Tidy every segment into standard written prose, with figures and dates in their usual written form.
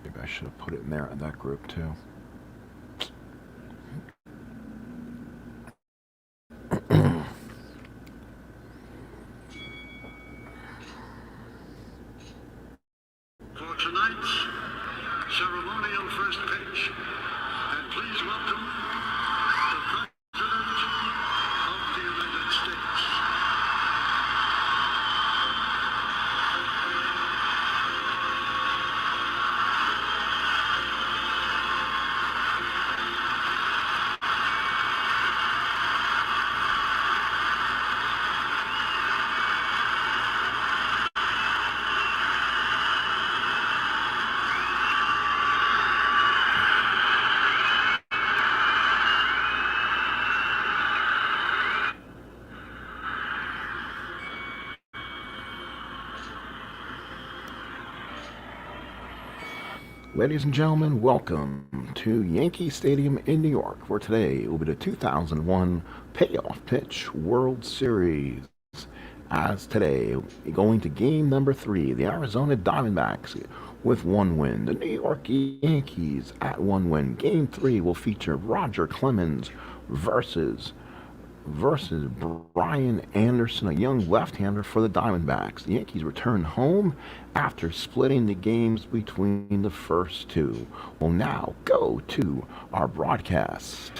Maybe I should have put it in there in that group too. For tonight's ceremonial first pitch, and please welcome the President of the United States. Ladies and gentlemen, welcome to Yankee Stadium in New York, where today will be the 2001 Payoff Pitch World Series. As today, going to game number 3, the Arizona Diamondbacks with 1 win. The New York Yankees at 1 win. Game 3 will feature Roger Clemens versus Brian Anderson, a young left-hander for the Diamondbacks. The Yankees return home after splitting the games between the first two. We'll now go to our broadcast.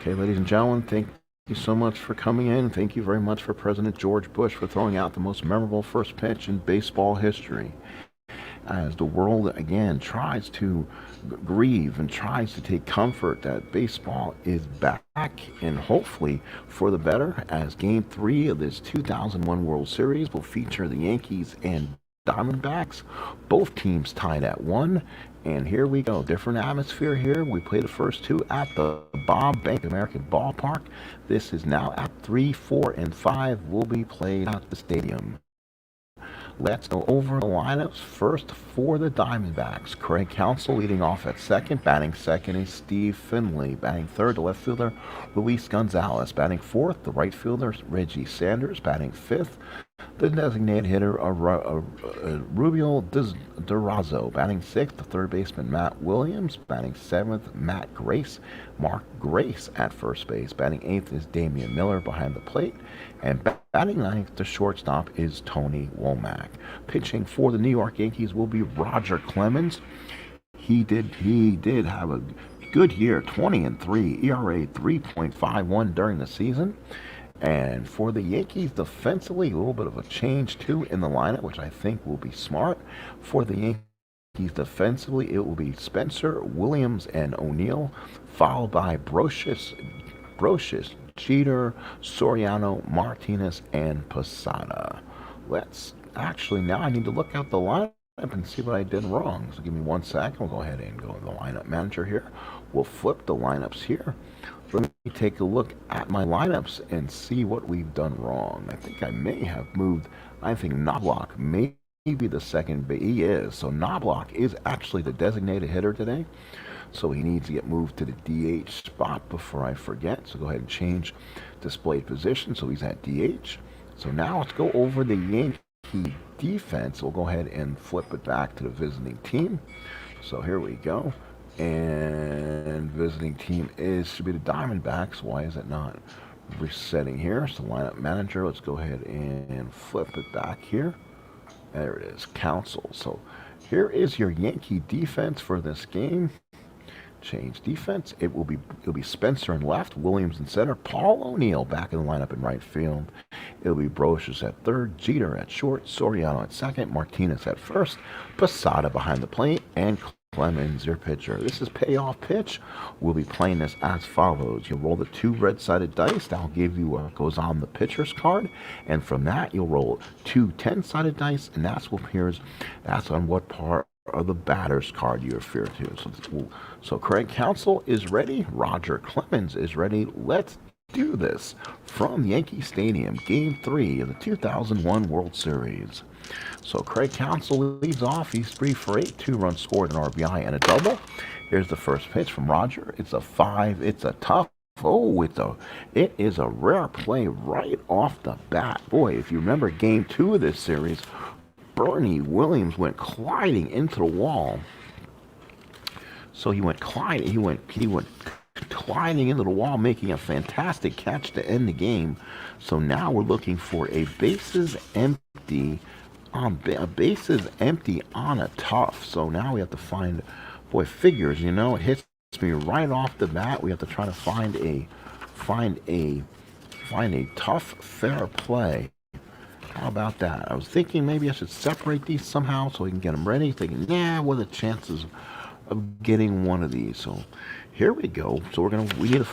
Okay, ladies and gentlemen, thank you so much for coming in. Thank you very much for President George Bush for throwing out the most memorable first pitch in baseball history. As the world again tries to grieve and tries to take comfort that baseball is back and hopefully for the better, as game 3 of this 2001 World Series will feature the Yankees and Diamondbacks, both teams tied at 1. And here we go, different atmosphere here. We play the first 2 at the Bob Bank American Ballpark. This is now at 3, 4, and 5 will be played at the stadium. Let's go over the lineups. First for the Diamondbacks, Craig Counsell leading off at second. Batting second is Steve Finley. Batting third, the left fielder, Louise Gonzalez. Batting fourth, the right fielder, Reggie Sanders. Batting fifth, the designated hitter, Rubio Durazo. Batting sixth, the third baseman, Matt Williams. Batting seventh, Mark Grace at first base. Batting eighth is Damian Miller behind the plate. And batting ninth, the shortstop is Tony Womack. Pitching for the New York Yankees will be Roger Clemens. He did have a good year, 20-3, ERA 3.51 during the season. And for the Yankees defensively, a little bit of a change too in the lineup, which I think will be smart. For the Yankees defensively, it will be Spencer, Williams, and O'Neill, followed by Brocious, Jeter, Soriano, Martinez, and Posada. Let's actually, now I need to look out the lineup and see what I did wrong. So give me 1 second. We'll go ahead and go to the lineup manager here. We'll flip the lineups here. Let me take a look at my lineups and see what we've done wrong. I think I may have moved, I think Knobloch may be the second, but he is. So Knobloch is actually the designated hitter today. So he needs to get moved to the DH spot before I forget. So go ahead and change displayed position. So he's at DH. So now let's go over the Yankee defense. We'll go ahead and flip it back to the visiting team. So here we go. And visiting team should be the Diamondbacks. Why is it not resetting here? So lineup manager, let's go ahead and flip it back here. There it is, Counsell. So here is your Yankee defense for this game. Change defense. It'll be Spencer in left, Williams in center, Paul O'Neill back in the lineup in right field. It'll be Brocious at third, Jeter at short, Soriano at second, Martinez at first, Posada behind the plate, and Clemens, your pitcher. This is payoff pitch. We'll be playing this as follows. You'll roll the 2 red-sided dice. That'll give you what goes on the pitcher's card. And from that, you'll roll 2 10-sided dice, and that's on what part of the batter's card you refer to. So Craig Counsell is ready. Roger Clemens is ready. Let's do this from Yankee Stadium, Game 3 of the 2001 World Series. So Craig Counsell leads off. He's 3 for 8, 2 runs scored, an RBI, and a double. Here's the first pitch from Roger. It's a 5. It's a tough. It is a rare play right off the bat. Boy, if you remember Game 2 of this series, Bernie Williams went gliding into the wall. So he went gliding into the wall, making a fantastic catch to end the game. So now we're looking for a bases empty on a tough. So now we have to find, boy, figures. It hits me right off the bat. We have to try to find a tough fair play. How about that? I was thinking maybe I should separate these somehow so we can get them ready. Thinking, what are the chances of getting one of these? So here we go. So we need to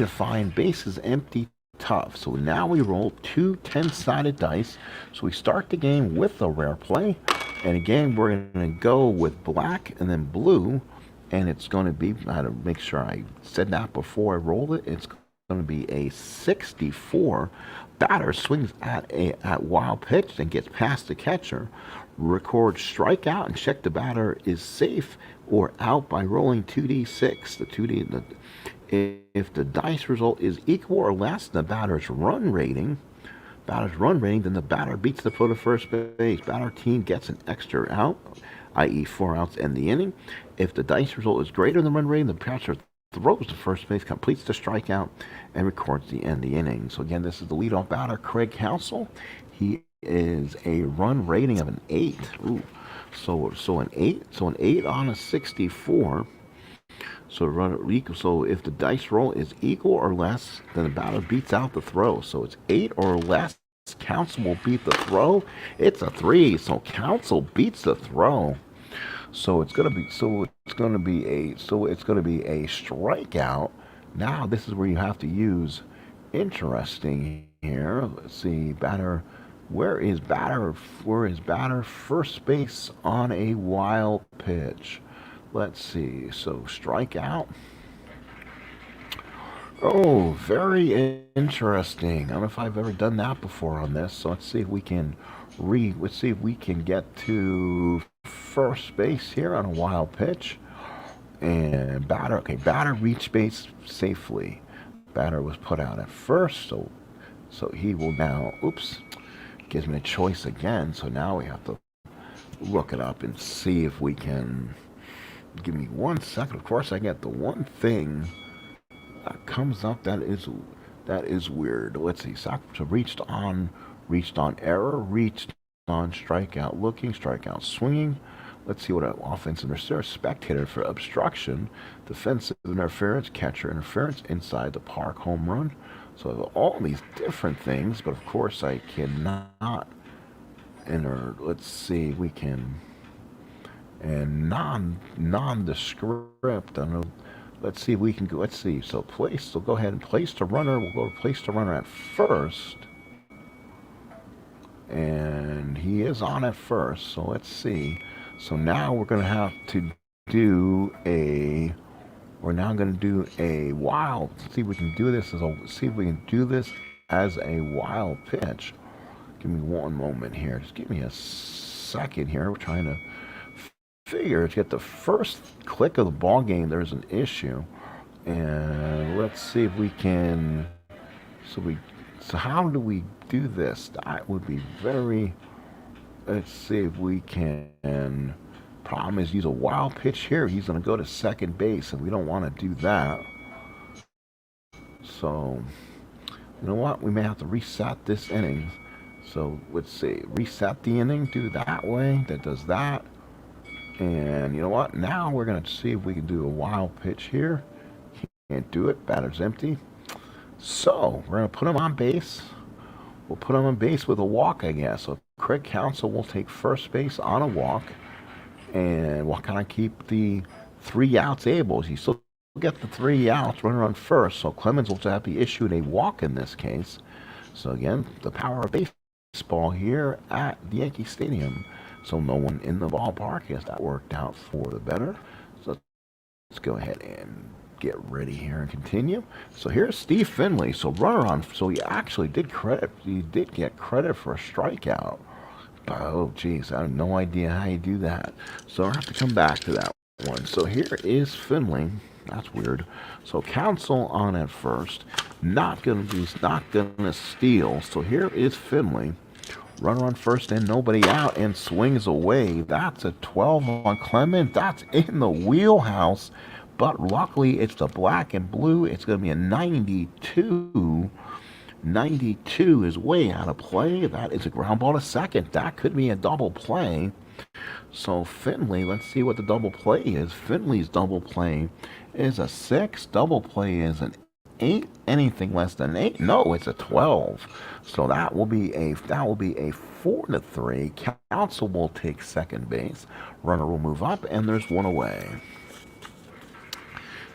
find bases empty tough. So now we roll two 10-sided dice. So we start the game with a rare play, and again we're going to go with black and then blue, and it's going to be, I had to make sure I said that before I rolled it. It's going to be a 64. Batter swings at wild pitch and gets past the catcher. Record strikeout and check the batter is safe or out by rolling 2d6. If the dice result is equal or less than the batter's run rating, then the batter beats the throw to first base. Batter team gets an extra out, i.e. 4 outs, end the inning. If the dice result is greater than the run rating, the catcher throws to first base, completes the strikeout, and records the end of the inning. So again, this is the leadoff batter, Craig Counsell. He is a run rating of an 8. Ooh. So an 8 on a 64. So if the dice roll is equal or less, then the batter beats out the throw. So it's 8 or less. Counsell will beat the throw. It's a 3. So Counsell beats the throw. So it's gonna be a strikeout. Now this is where you have to use interesting here. Let's see, batter. Where is batter first base on a wild pitch? Let's see. So strikeout. Oh, very interesting. I don't know if I've ever done that before on this. So let's see if we can get to first base here on a wild pitch. And batter reached base safely. Batter was put out at first, so he will now, gives me a choice again. So now we have to look it up and see if we can. Give me 1 second. Of course, I get the one thing that comes up that is weird. Let's see. So reached on error, reached on strikeout, looking, strikeout, swinging. Let's see what an offensive interference, spectator for obstruction, defensive interference, catcher interference, inside the park, home run. So all these different things, but of course I cannot enter. Let's see, we can, and nondescript. I don't know. Let's see if we can go. Let's see. So place. So go ahead and place the runner. We'll go to place the runner at first. And he is on at first. So let's see. So now we're going to have to do a. We're now going to do a wild. Let's see if we can do this as a wild pitch. Give me one moment here. Just give me a second here. We're trying to figure to get the first click of the ball game. There's an issue, and let's see if we can. So how do we do this? That would be very. Let's see if we can. Problem is, use a wild pitch here. He's going to go to second base, and we don't want to do that. So, you know what? We may have to reset this inning. So let's see. Reset the inning. Do that way. That does that. And you know what? Now we're going to see if we can do a wild pitch here. Can't do it. Batter's empty. So we're going to put him on base. We'll put him on base with a walk, I guess. So Craig Counsell will take first base on a walk. And we'll kind of keep the 3 outs able. He still get the 3 outs, runner on first. So Clemens will have to be issued a walk in this case. So again, the power of baseball here at the Yankee Stadium. So no one in the ballpark. Yes, that worked out for the better. So let's go ahead and get ready here and continue. So here's Steve Finley. So runner on. So he actually did credit. He did get credit for a strikeout. Oh, geez, I have no idea how you do that. So I'll have to come back to that one. So here is Finley. That's weird. So Counsell on at first. Not gonna steal. So here is Finley. Runner on first and nobody out and swings away. That's a 12 on Clemens. That's in the wheelhouse. But luckily, it's the black and blue. It's going to be a 92. 92 is way out of play. That is a ground ball to second. That could be a double play. So Finley, let's see what the double play is. Finley's double play is a 6. Double play is an 8. Anything less than 8? No, it's a 12. So that will be a 4-3. Council will take second base. Runner will move up, and there's one away.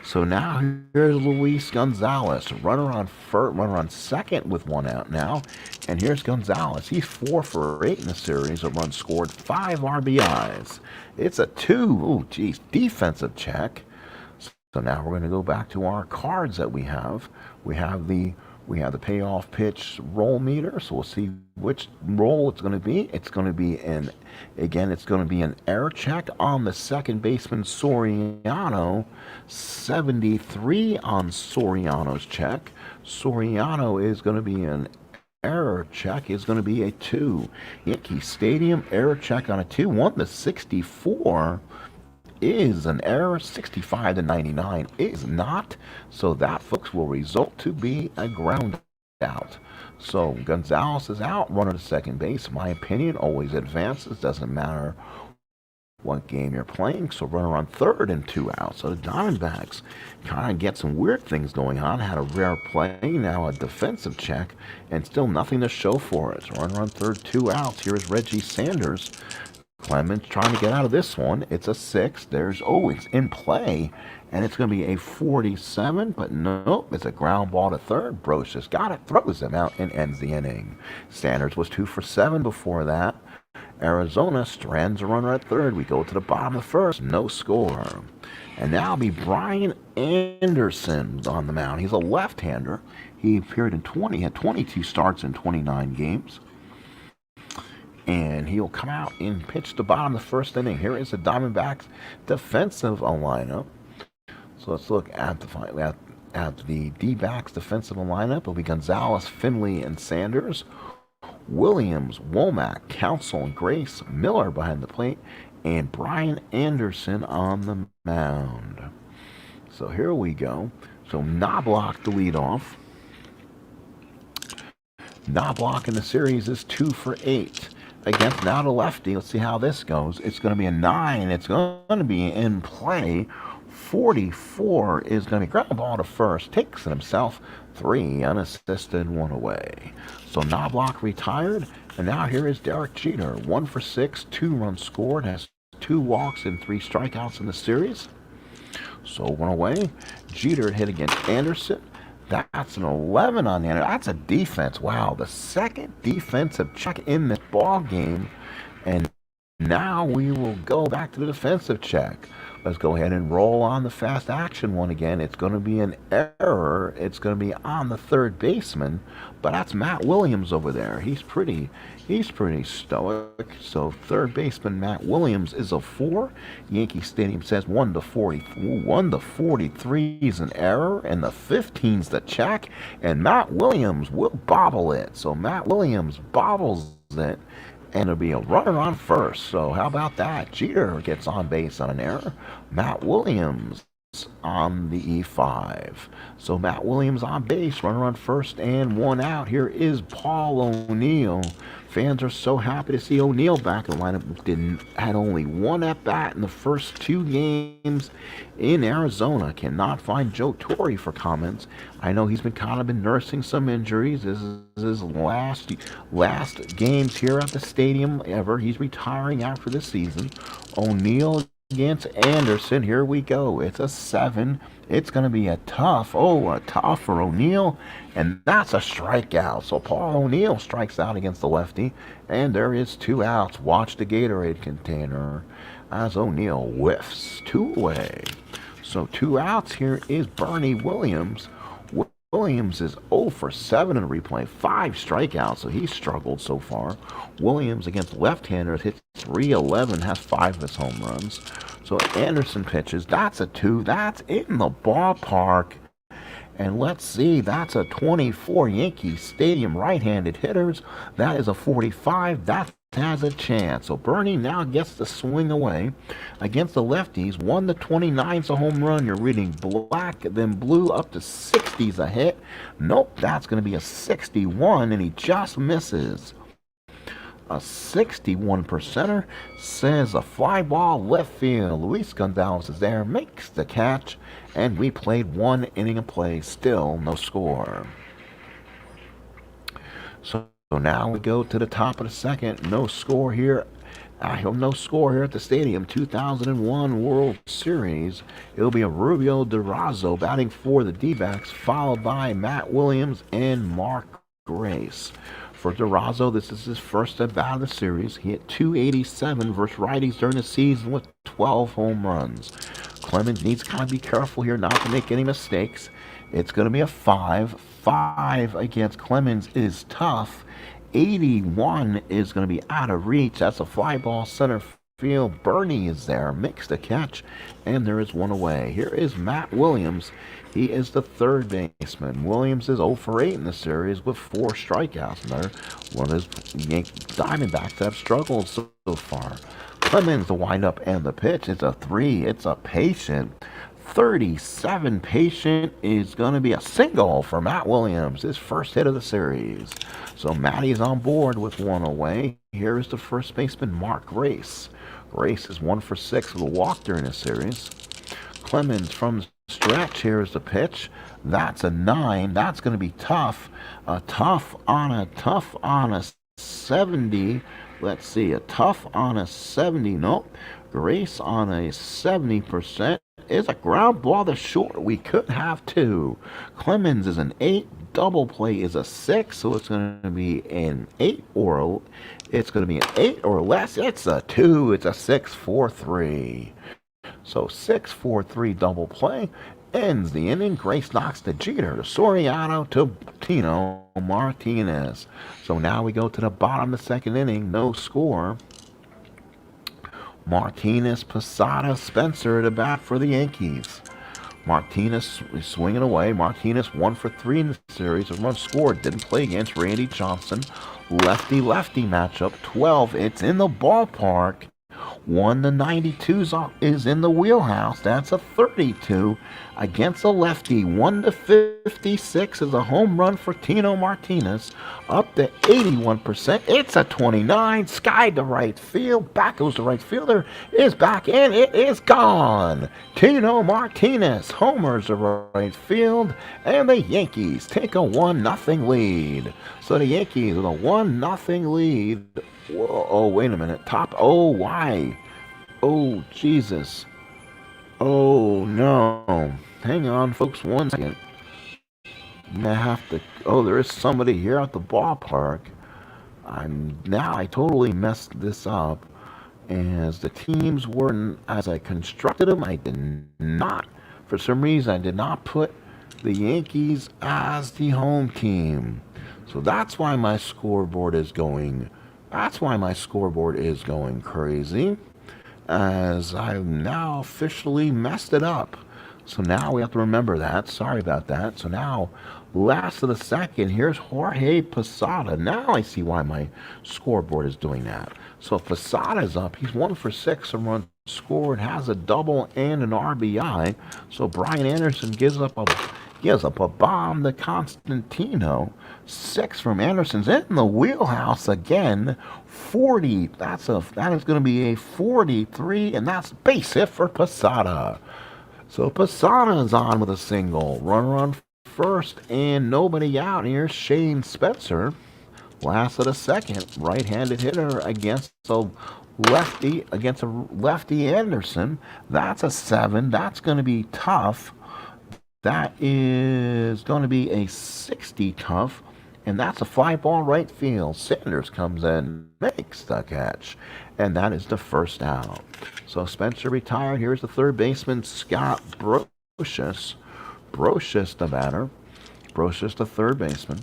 So now here's Louise Gonzalez, runner on second with one out now, and here's Gonzalez. He's 4 for 8 in the series. A run scored, 5 RBIs. It's a 2. Defensive check. So now we're going to go back to our cards that we have. We have the payoff pitch roll meter. So we'll see which roll it's going to be. It's going to be an error check on the second baseman Soriano. 73 on Soriano's check. Soriano is going to be an error check. Is going to be a 2. Yankee Stadium error check on a 2. 1-64 is an error. 65 to 99 is not. So that, folks, will result to be a ground out. So Gonzalez is out. Runner to second base. My opinion, always advances. Doesn't matter what game you're playing. So runner on third and 2 outs. So the Diamondbacks kind of get some weird things going on. Had a rare play, now a defensive check, and still nothing to show for it. So runner on third, 2 outs. Here is Reggie Sanders. Clemens trying to get out of this one. It's a 6. There's always in play, and it's going to be a 47, but nope, it's a ground ball to third. Bros just got it, throws him out, and ends the inning. Sanders was 2 for 7 before that. Arizona strands a runner at third. We go to the bottom of the first, no score. And now it'll be Brian Anderson on the mound. He's a left-hander. He appeared in 22 starts in 29 games. And he'll come out and pitch the bottom of the first inning. Here is the Diamondbacks defensive lineup. So let's look at the D-backs defensive lineup. It'll be Gonzalez, Finley, and Sanders. Williams, Womack, Council, and Grace. Miller behind the plate. And Brian Anderson on the mound. So here we go. So Knobloch the leadoff. Knobloch in the series is 2 for 8. Against now the lefty. Let's see how this goes. It's going to be a 9. It's going to be in play. 44 is going to be ground ball to first. Takes it himself. 3 unassisted, 1 away. So Knobloch retired. And now here is Derek Jeter. 1 for 6, 2 runs scored. Has 2 walks and 3 strikeouts in the series. So 1 away. Jeter hit against Anderson. That's an 11 on the end. That's a defense. Wow, the second defensive check in this ball game. And now we will go back to the defensive check. Let's go ahead and roll on the fast action one again. It's going to be an error. It's going to be on the third baseman, but that's Matt Williams over there. He's pretty stoic. So third baseman Matt Williams is a 4. Yankee Stadium says 1-40. 1-43 is an error, and the 15's the check, and Matt Williams will bobble it. So Matt Williams bobbles it. And it'll be a runner on first. So how about that? Jeter gets on base on an error. Matt Williams on the E5. So Matt Williams on base, runner on first, and 1 out. Here is Paul O'Neill. Fans are so happy to see O'Neill back in the lineup. Had only 1 at bat in the first 2 games in Arizona. Cannot find Joe Torre for comments. I know he's been nursing some injuries. This is his last games here at the stadium ever. He's retiring after this season. O'Neill against Anderson. Here we go. It's a 7. It's going to be a tough for O'Neill, and that's a strikeout. So Paul O'Neill strikes out against the lefty, and there is 2 outs. Watch the Gatorade container as O'Neill whiffs 2 away. So 2 outs. Here is Bernie Williams. Williams is 0 for 7 in a replay, 5 strikeouts, so he's struggled so far. Williams against left-handers hits .311, has 5 of his home runs. So Anderson pitches. That's a 2. That's in the ballpark. And let's see, that's a 24 Yankee Stadium right-handed hitters. That is a 45. That has a chance. So Bernie now gets to swing away against the lefties. 1 to 29's a home run. You're reading black, then blue, up to 60's a hit. Nope, that's going to be a 61, and he just misses. A 61%er says a fly ball left field. Louise Gonzalez is there, makes the catch, and we played 1 inning of play. Still no score. So now we go to the top of the second. No score here. No score here at the stadium. 2001 World Series. It'll be a Rubio Durazo batting for the D-backs, followed by Matt Williams and Mark Grace. For Durazo, this is his first at bat of the series. He hit .287 versus righties during the season with 12 home runs. Clemens needs to kind of be careful here not to make any mistakes. It's going to be a 5. 5 against Clemens is tough. 81 is going to be out of reach. That's a fly ball center field. Bernie is there, makes the catch, and there is 1 away. Here is Matt Williams. He is the third baseman. Williams is 0 for 8 in the series with 4 strikeouts. Another one of his Diamondbacks that have struggled so far. Clemens, the windup and the pitch. It's a 3. It's a patient. 37 patient is going to be a single for Matt Williams, his first hit of the series. So Matty's on board with 1 away. Here is the first baseman, Mark Grace. Grace is 1 for 6 with a walk during the series. Clemens from the stretch. Here is the pitch. That's a 9. That's going to be tough. A tough on a 70. Let's see. A tough on a 70. Nope. Grace on a 70%. Is a ground ball to short. We could have 2. Clemens is an 8. Double play is a 6, so it's going to be an 8 or it's going to be an 8 or less. It's a 2. It's a 6-4-3. So 6-4-3 double play ends the inning. Grace knocks the Jeter to Soriano to Tino Martinez. So now we go to the bottom of the second inning. No score. Martinez, Posada, Spencer to bat for the Yankees. Martinez is swinging away. Martinez 1 for 3 in the series. A run scored. Didn't play against Randy Johnson. Lefty-lefty matchup. 12. It's in the ballpark. 1 to 92 is in the wheelhouse. That's a 32 against a lefty. 1 to 56 is a home run for Tino Martinez. Up to 81%. It's a 29. Sky to right field. Back goes the right fielder. Is back and it is gone. Tino Martinez homers the right field, and the Yankees take a 1-0 lead. So the Yankees with a 1-0 lead. Whoa, oh, wait a minute. Why? Oh, Jesus. Oh, no. Hang on, folks, 1 second. I have to. Oh, there is somebody here at the ballpark. I totally messed this up. As the teams were, as I constructed them, I did not, for some reason, I did not put the Yankees as the home team. So that's why my scoreboard is going. That's why my scoreboard is going crazy, as I've now officially messed it up. So now we have to remember that. Sorry about that. So now, last of the second, here's Jorge Posada. Now I see why my scoreboard is doing that. So Posada's up. He's 1 for 6, a run scored, has a double and an RBI. So Brian Anderson gives up a bomb to Constantino. 6 from Anderson's in the wheelhouse again. 40. That is going to be a 43, and that's base hit for Posada. So Posada is on with a single. Runner on first and nobody out. Here's Shane Spencer. Last of the second. Right-handed hitter against a lefty Anderson. That's a 7. That's going to be tough. That is going to be a 60 tough. And that's a fly ball right field. Sanders comes in, makes the catch. And that is the first out. So Spencer retired. Here's the third baseman, Scott Brocious. Brocious the batter. Brocious the third baseman.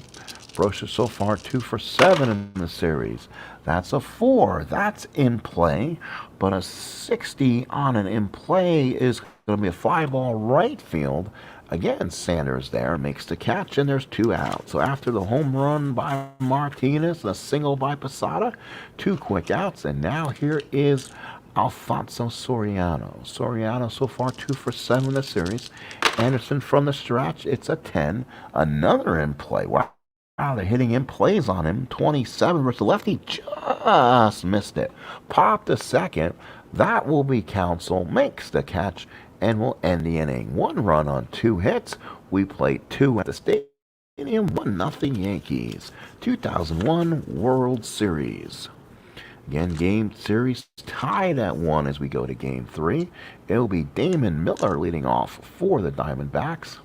Brocious so far 2 for 7 in the series. That's a 4. That's in play. But a 60 on an in play is going to be a fly ball right field. Again, Sanders there makes the catch, and there's 2 outs. So after the home run by Martinez, a single by Posada, 2 quick outs, and now here is Alfonso Soriano. Soriano so far 2 for 7 in the series. Anderson from the stretch, it's a 10. Another in play. Wow, they're hitting in plays on him. 27 versus the lefty, just missed it. Popped to second. That will be Counsell, makes the catch, and will end the inning. 1 run on 2 hits. We played 2 at the stadium. 1-0 Yankees. 2001 World Series. Again, game series tied at 1 as we go to game 3. It'll be Damon Miller leading off for the Diamondbacks.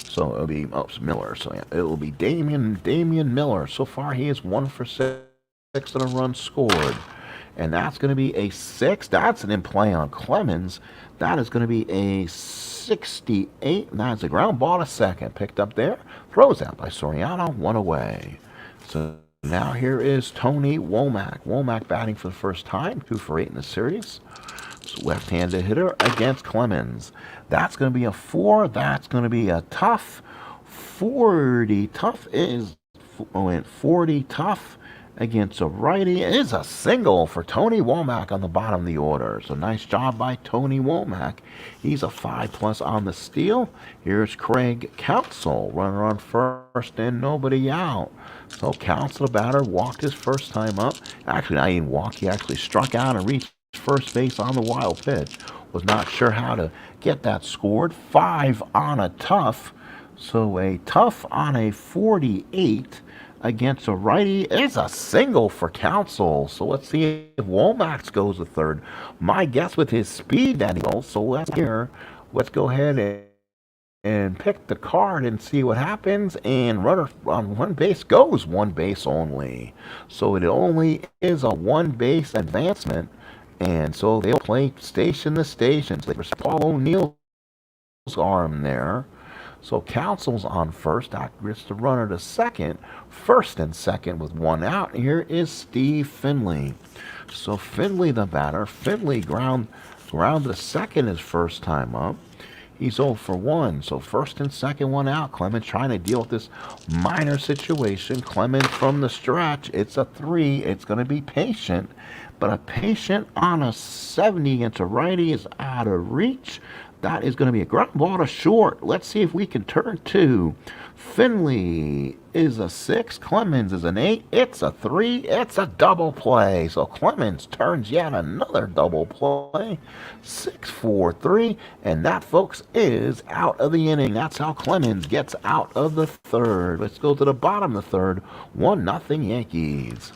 So it'll be Miller. So yeah, it'll be Damian Miller. So far he is 1 for 6 and a run scored. And that's going to be a 6. That's an in play on Clemens. That is going to be a 68. That's a ground ball to second. Picked up there. Throws out by Soriano. 1 away. So now here is Tony Womack. Womack batting for the first time. 2 for 8 in the series. So left-handed hitter against Clemens. That's going to be a 4. That's going to be a tough 40. Tough is 40 tough. Against a righty is a single for Tony Womack on the bottom of the order. So nice job by Tony Womack. He's a 5+ on the steal. Here's Craig Counsell, runner on first and nobody out. So Counsell, the batter, walked his first time up. Actually, not even walk. He actually struck out and reached first base on the wild pitch. Was not sure how to get that scored. 5 on a tough. So a tough on a 48. Against a righty is a single for Counsell. So let's see if Womack goes to third. My guess with his speed that he will. So let's go ahead and pick the card and see what happens. And runner on 1 base goes 1 base only. So it only is a 1 base advancement. And so they'll play station to station. So there's Paul O'Neill's arm there. So Counsell's on first. That gets the runner to second. First and second with 1 out. Here is Steve Finley. So Finley, the batter. Finley ground to second his first time up. He's 0 for 1. So first and second, 1 out. Clemens trying to deal with this minor situation. Clemens from the stretch. It's a 3. It's going to be patient. But a patient on a 70 against a righty is out of reach. That is going to be a ground ball to short. Let's see if we can turn 2. Finley is a 6. Clemens is an 8. It's a 3. It's a double play. So Clemens turns yet another double play. 6-4-3. And that, folks, is out of the inning. That's how Clemens gets out of the third. Let's go to the bottom of the third. 1-0 Yankees.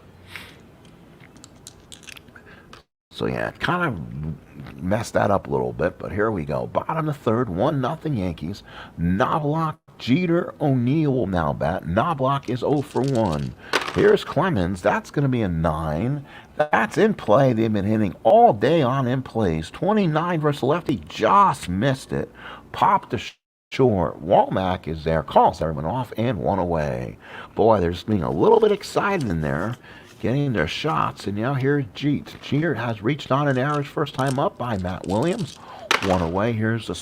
So yeah, kind of messed that up a little bit, but here we go. Bottom of the third, 1-0 Yankees. Knobloch, Jeter, O'Neill will now bat. Knobloch is 0 for 1. Here's Clemens. That's going to be a 9. That's in play. They've been hitting all day on in plays. 29 versus lefty. Just missed it. Popped to short. Womack is there. Calls everyone off and 1 away. Boy, they're just being a little bit excited in there. Getting their shots, and now here's Jeet. Jeter has reached on an error his first time up by Matt Williams. 1 away. Here's the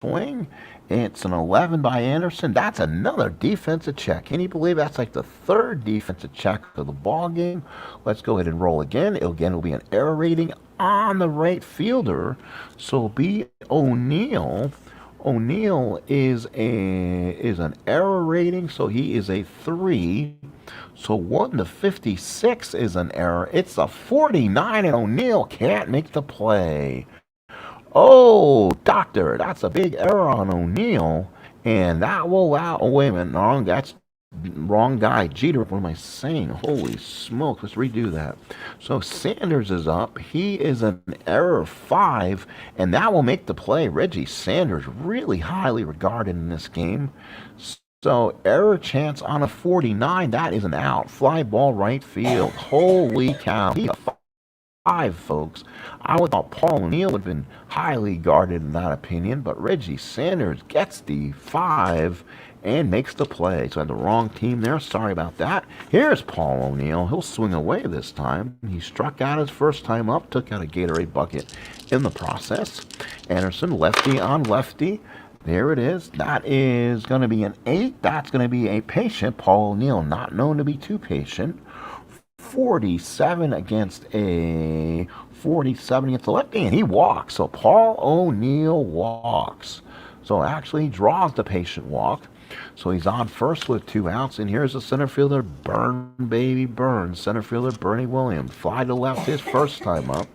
swing. It's an 11 by Anderson. That's another defensive check. Can you believe that's like the 3rd defensive check of the ball game? Let's go ahead and roll again. It'll be an error rating on the right fielder. So it'll be O'Neill. O'Neill is an error rating, so he is a 3. So 1 to 56 is an error. It's a 49, and O'Neill can't make the play. Oh, doctor, that's a big error on O'Neill, and that will allow. Oh, wait a minute, that's wrong guy. Jeter, what am I saying? Holy smoke, let's redo that. So Sanders is up. He is an error 5, and that will make the play. Reggie Sanders, really highly regarded in this game. So error chance on a 49. That is an out. Fly ball right field. Holy cow. He's a 5, folks. I would thought Paul O'Neill would have been highly guarded in that opinion, but Reggie Sanders gets the 5, and makes the play. So I had the wrong team there. Sorry about that. Here's Paul O'Neill. He'll swing away this time. He struck out his first time up, took out a Gatorade bucket in the process. Anderson, lefty on lefty. There it is. That is going to be an 8. That's going to be a patient. Paul O'Neill, not known to be too patient. 47 against a 47 against the lefty, and he walks. So Paul O'Neill walks. So actually he draws the patient walk. So he's on first with 2 outs, and here's the center fielder, Burn, baby, Burn. Center fielder, Bernie Williams. Fly to left his first time up.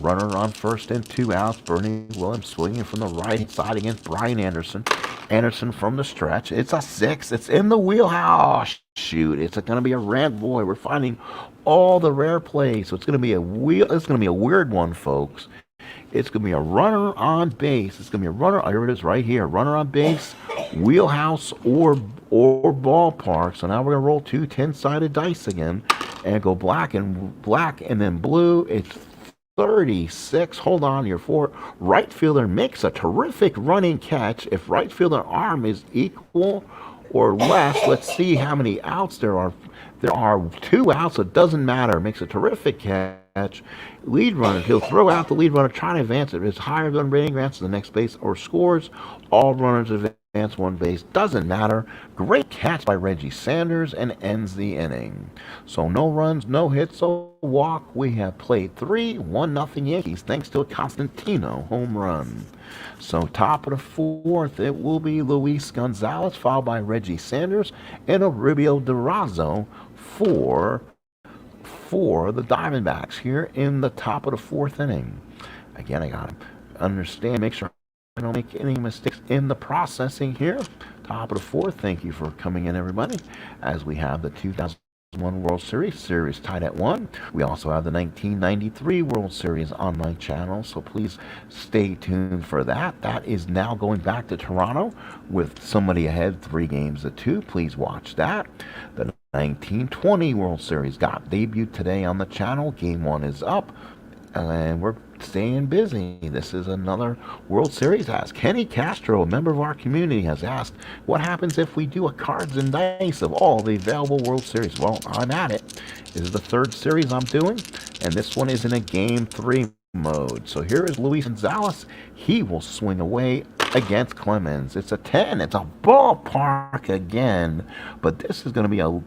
Runner on first and 2 outs. Bernie Williams swinging from the right side against Brian Anderson. Anderson from the stretch. It's a 6. It's in the wheelhouse. Shoot, it's going to be a red boy. We're finding all the rare plays. So it's going to be it's going to be a weird one, folks. It's going to be a runner on base. It's going to be a runner. Here it is right here. Runner on base, wheelhouse, or ballpark. So now we're going to roll 2 10-sided dice again and go black and then blue. It's 36. Hold on here for right fielder makes a terrific running catch. If right fielder arm is equal or less, let's see how many outs there are. There are 2 outs. So it doesn't matter. Makes a terrific catch. Lead runner. He'll throw out the lead runner, trying to advance it. If it's higher than rating, advance to the next base or scores. All runners advance 1 base. Doesn't matter. Great catch by Reggie Sanders and ends the inning. So no runs, no hits, so walk. We have played 3, 1-0 Yankees thanks to a Constantino home run. So top of the 4th, it will be Louise Gonzalez, followed by Reggie Sanders and a Rubio Durazo for the Diamondbacks here in the top of the 4th inning. Again, I got to understand, make sure I don't make any mistakes in the processing here. Top of the 4th, thank you for coming in, everybody, as we have the 2001 World Series tied at 1. We also have the 1993 World Series on my channel, so please stay tuned for that. That is now going back to Toronto with somebody ahead 3-2. Please watch that. The 1920 World Series got debuted today on the channel. Game 1 is up, and we're staying busy. This is another World Series ask. Kenny Castro, a member of our community, has asked, what happens if we do a cards and dice of all the available World Series? Well, I'm at it. This is the 3rd series I'm doing, and this one is in a Game 3 mode. So here is Louise Gonzalez. He will swing away against Clemens. It's a 10. It's a ballpark again, but this is going to be a...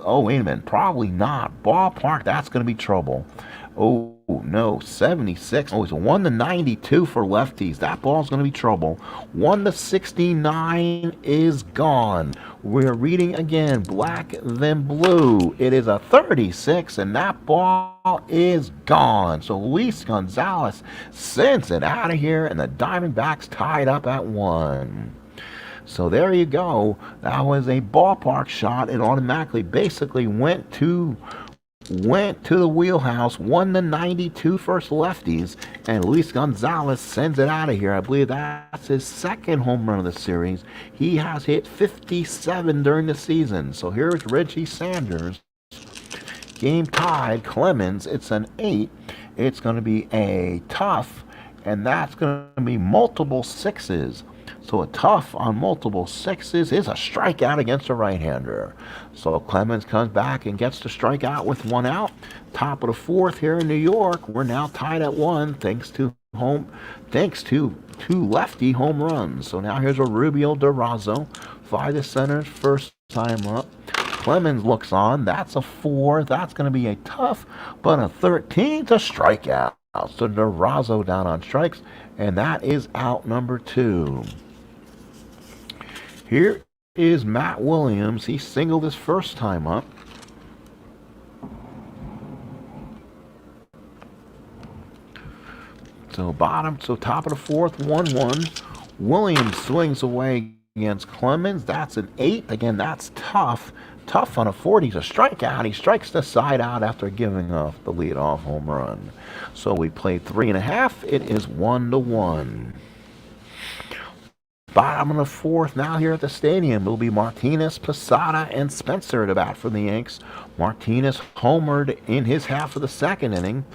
Oh, wait a minute. Probably not. Ballpark, that's going to be trouble. Oh, no. 76. Oh, it's a 1-92 for lefties. That ball's going to be trouble. 1-69 is gone. We're reading again. Black, then blue. It is a 36, and that ball is gone. So Luis Gonzalez sends it out of here, and the Diamondbacks tied up at 1. So there you go. That was a ballpark shot. It automatically basically went to the wheelhouse. 1-92 first lefties, and Luis Gonzalez sends it out of here. I believe that's his 2nd home run of the series. He has hit 57 during the season. So here's Reggie Sanders. Game tied. Clemens, it's an 8. It's going to be a tough, and that's going to be multiple 6s. So a tough on multiple 6s is a strikeout against a right-hander. So Clemens comes back and gets the strikeout with 1 out. Top of the 4th here in New York. We're now tied at 1 thanks to 2 lefty home runs. So now here's a Rubio Durazo. Fly to center, first time up. Clemens looks on. That's a 4. That's going to be a tough, but a 13 to strikeout. So Durazo down on strikes, and that is out number 2. Here is Matt Williams. He singled his first time up. So top of the 4th, 1-1. Williams swings away against Clemens. That's an 8. Again, that's tough. Tough on a 40. He's a strikeout. He strikes the side out after giving off the leadoff home run. So we played 3.5. It is 1-1. Bottom of the 4th now here at the stadium will be Martinez, Posada, and Spencer at bat for the Yanks. Martinez homered in his half of the 2nd inning.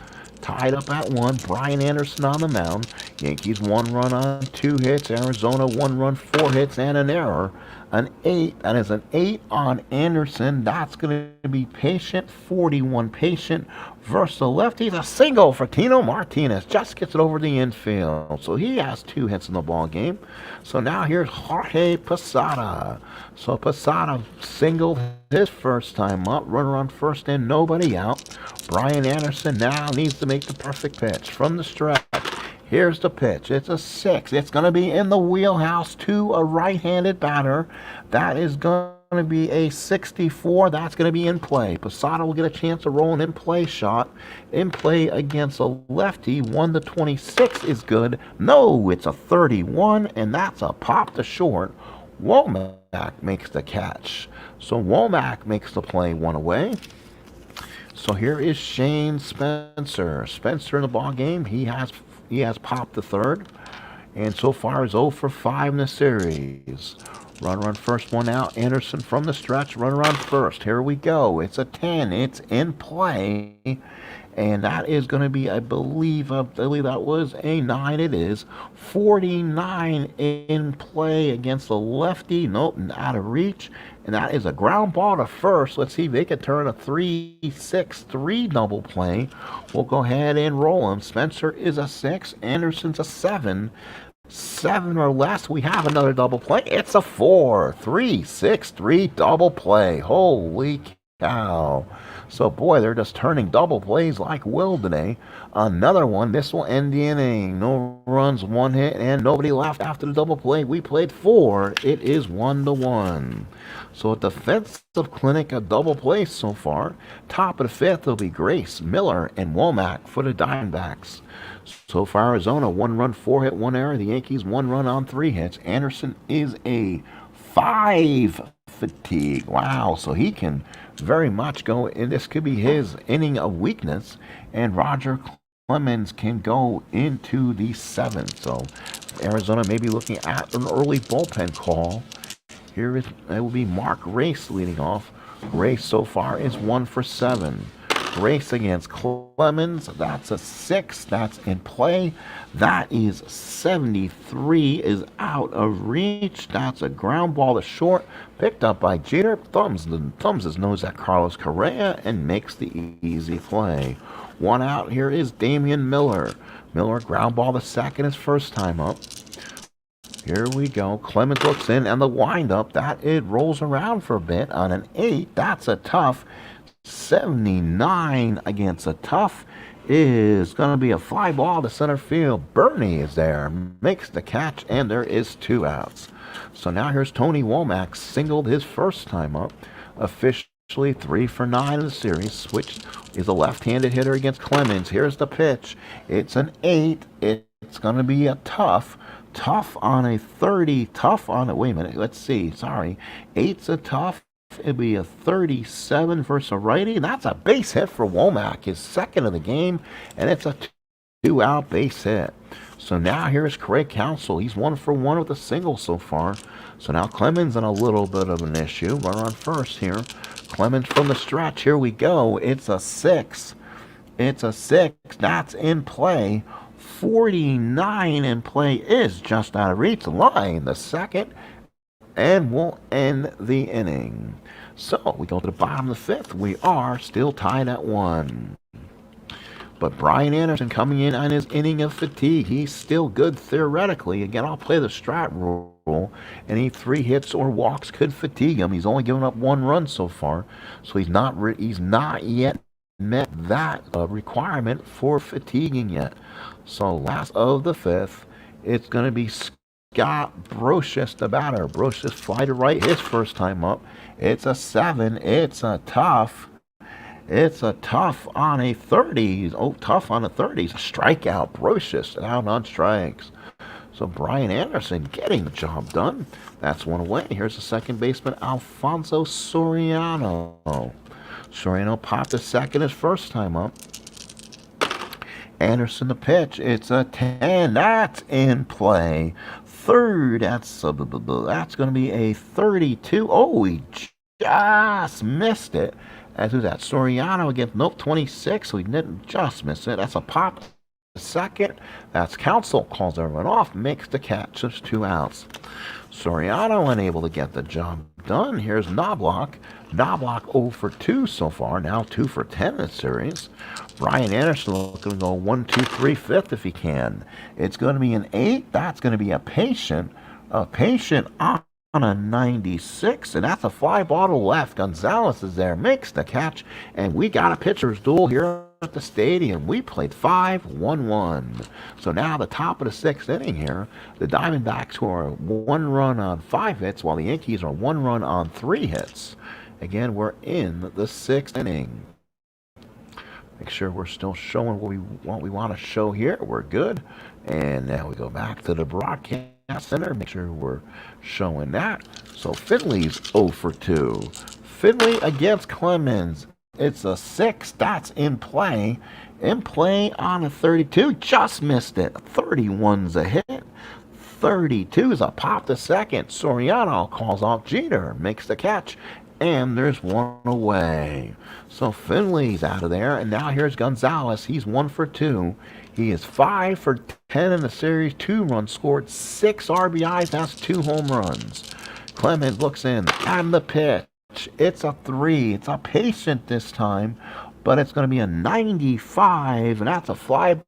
Tied up at 1. Brian Anderson on the mound. Yankees 1 run on 2 hits. Arizona 1 run, 4 hits, and an error An 8. That is an 8 on Anderson. That's going to be patient. 41 patient versus the lefties. A single for Tino Martinez. Just gets it over the infield. So he has 2 hits in the ball game. So now here's Jorge Posada. So Posada singled his first time up. Runner on first and nobody out. Brian Anderson now needs to make the perfect pitch from the stretch. Here's the pitch. It's a 6. It's going to be in the wheelhouse to a right-handed batter. That is going to be a 64. That's going to be in play. Posada will get a chance to roll an in-play shot. In play against a lefty. 1-26 is good. No, it's a 31, and that's a pop to short. Womack makes the catch. So Womack makes the play 1 away. So here is Shane Spencer. Spencer in the ball game. He has popped the third, and so far is 0 for 5 in the series. Runner on first, 1 out. Anderson from the stretch. Runner on first. Here we go. It's a 10. It's in play, and that is going to be, I believe that was a 9. It is 49 in play against the lefty. Nope, out of reach. And that is a ground ball to first. Let's see if they can turn a 3-6-3 double play. We'll go ahead and roll him. Spencer is a 6. Anderson's a 7. 7 or less, we have another double play. It's a 4. 3-6-3 double play. Holy cow. So, boy, they're just turning double plays like will today. Another one. This will end the inning. No runs, 1 hit, and nobody left after the double play. We played 4. It is 1-1. So, a defensive clinic, a double play so far. Top of the 5th will be Grace, Miller, and Womack for the Diamondbacks. So far, Arizona, 1 run, 4 hit, 1 error. The Yankees, 1 run on 3 hits. Anderson is a 5 fatigue. Wow, so he can very much go, and this could be his inning of weakness, and Roger Clemens can go into the 7th. So Arizona may be looking at an early bullpen call. Here it will be Mark Race leading off. Race so far is 1 for 7. Race against Clemens, that's a 6. That's in play. That is 73, is out of reach. That's a ground ball to short, picked up by Jeter. Thumbs his nose at Carlos Correa and makes the easy play. 1 out. Here is Damian Miller. Miller ground ball to second, his first time up. Here we go. Clemens looks in, and the windup, that it rolls around for a bit on an 8. That's a tough. 79 against a tough is going to be a fly ball to center field. Bernie is there, makes the catch, and there is 2 outs. So now here's Tony Womack, singled his first time up. Officially 3 for 9 in the series. Switched is a left-handed hitter against Clemens. Here's the pitch. It's an 8. It's going to be a tough. Tough on a 30. Tough on a, wait a minute, let's see, sorry. 8's a tough. It'll be a 37 versus a righty. That's a base hit for Womack, his 2nd of the game, and it's a 2-out base hit. So now here's Craig Counsell. He's 1 for 1 with a single so far. So now Clemens in a little bit of an issue. Runner on first here. Clemens from the stretch. Here we go. It's a 6. It's a 6. That's in play. 49 in play is just out of reach. Line the 2nd. And we'll end the inning. So we go to the bottom of the 5th. We are still tied at 1. But Brian Anderson coming in on his inning of fatigue. He's still good theoretically. Again, I'll play the strat rule. Any 3 hits or walks could fatigue him. He's only given up 1 run so far. So he's not yet met that requirement for fatiguing yet. So last of the 5th, it's going to be Scott Brocious, the batter. Brocious fly to right his first time up. It's a 7. It's a tough. It's a tough on a 30. Oh, tough on a 30. It's a strikeout. Brocious out on strikes. So Brian Anderson getting the job done. That's 1 away. Here's the second baseman, Alfonso Soriano. Soriano popped the 2nd his first time up. Anderson the pitch. It's a 10. That's in play. 3rd, that's going to be a 32. Oh, he just missed it. As who's that? Soriano against, nope, 26. So he didn't just miss it. That's a pop second. That's Counsell. Calls everyone off. Makes the catch. There's 2 outs. Soriano unable to get the job done. Here's Knobloch. Knobloch 0 for 2 so far. Now 2 for 10 in the series. Brian Anderson looking to go 1, 2, 3, fifth if he can. It's going to be an 8. That's going to be a patient. A patient on a 96, and that's a fly ball to left. Gonzalez is there, makes the catch, and we got a pitcher's duel here at the stadium. We played 5-1-1. So now the top of the 6th inning here, the Diamondbacks who are 1 run on 5 hits, while the Yankees are 1 run on 3 hits. Again, we're in the 6th inning. Make sure we're still showing what we want to show here. We're good. And now we go back to the broadcast center. Make sure we're showing that. So Finley's 0 for 2. Finley against Clemens. It's a 6. That's in play. In play on a 32. Just missed it. 31's a hit. 32 is a pop to second. Soriano calls off Jeter. Makes the catch. And there's 1 away. So Finley's out of there. And now here's Gonzalez. He's 1 for 2. He is 5 for 10 in the series. 2 runs scored. 6 RBIs. That's 2 home runs. Clemens looks in. And the pitch. It's a 3. It's a patient this time. But it's going to be a 95. And that's a fly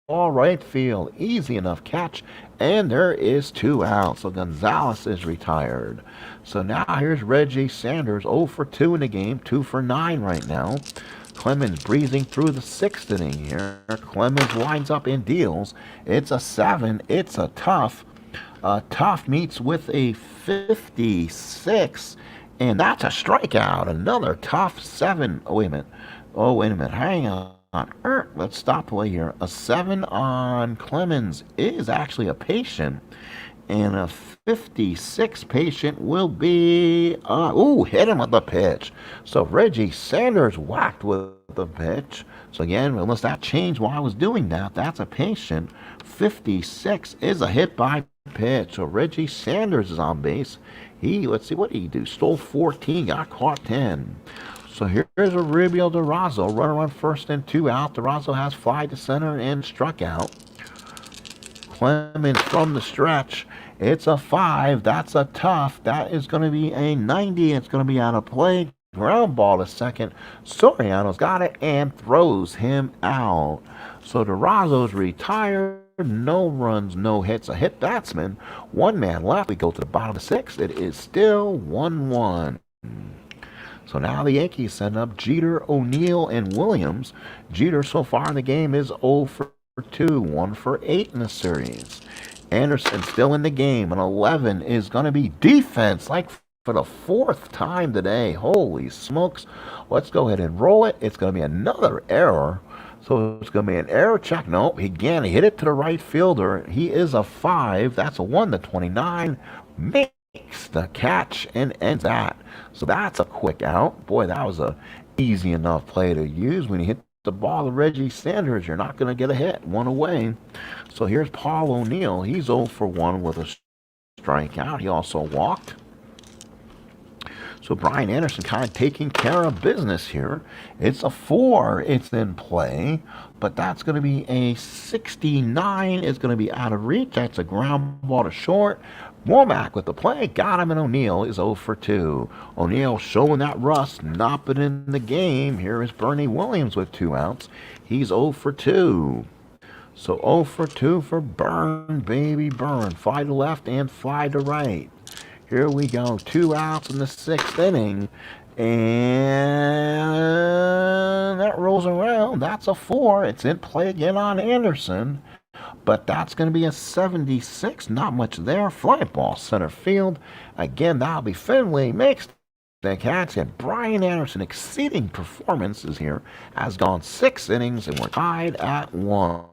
ball right field. Easy enough catch. And there is 2 outs. So Gonzalez is retired. So now here's Reggie Sanders, 0 for 2 in the game, 2 for 9 right now. Clemens breezing through the 6th inning here. Clemens winds up and deals. It's a 7. It's a tough. Tough meets with a 56. And that's a strikeout. Another tough 7. Oh, wait a minute. Hang on. Let's stop play here. A 7 on Clemens is actually a patient. And a 56 patient will be, hit him with the pitch. So Reggie Sanders whacked with the pitch. So again, unless that changed while I was doing that, that's a patient. 56 is a hit by pitch. So Reggie Sanders is on base. Let's see, what did he do? Stole 14, got caught 10. So here's a Rubio Durazo, runner on first and 2 out. Durazo has fly to center and struck out. Clemens from the stretch. It's a 5. That's a tough. That is going to be a 90. It's going to be out of play. Ground ball to second. Soriano's got it and throws him out. So Durazo's retired. No runs, no hits. A hit batsman. 1 man left. We go to the bottom of the 6th. It is still 1-1. So now the Yankees send up Jeter, O'Neill, and Williams. Jeter so far in the game is 0 for 2, 1 for 8 in the series. Anderson still in the game. An 11 is going to be defense, like for the 4th time today. Holy smokes. Let's go ahead and roll it. It's going to be another error. So it's going to be an error check. Nope, he hit it to the right fielder. He is a 5. That's a 1 to 29. Makes the catch and ends that. So that's a quick out. Boy, that was a easy enough play to use. When you hit the ball to Reggie Sanders, you're not going to get a hit. 1 away. So here's Paul O'Neill. He's 0 for 1 with a strikeout. He also walked. So Brian Anderson kind of taking care of business here. It's a 4. It's in play. But that's going to be a 69. It's going to be out of reach. That's a ground ball to short. Womack with the play. Got him, and O'Neill is 0 for 2. O'Neill showing that rust, not been in the game. Here is Bernie Williams with 2 outs. He's 0 for 2. So 0 for 2 for Burn, baby Burn. Fly to left and fly to right. Here we go. 2 outs in the 6th inning. And that rolls around. That's a 4. It's in play again on Anderson. But that's going to be a 76. Not much there. Fly ball center field. Again, that'll be Finley. Makes the catch. And Brian Anderson, exceeding performances here, has gone 6 innings, and we're tied at 1.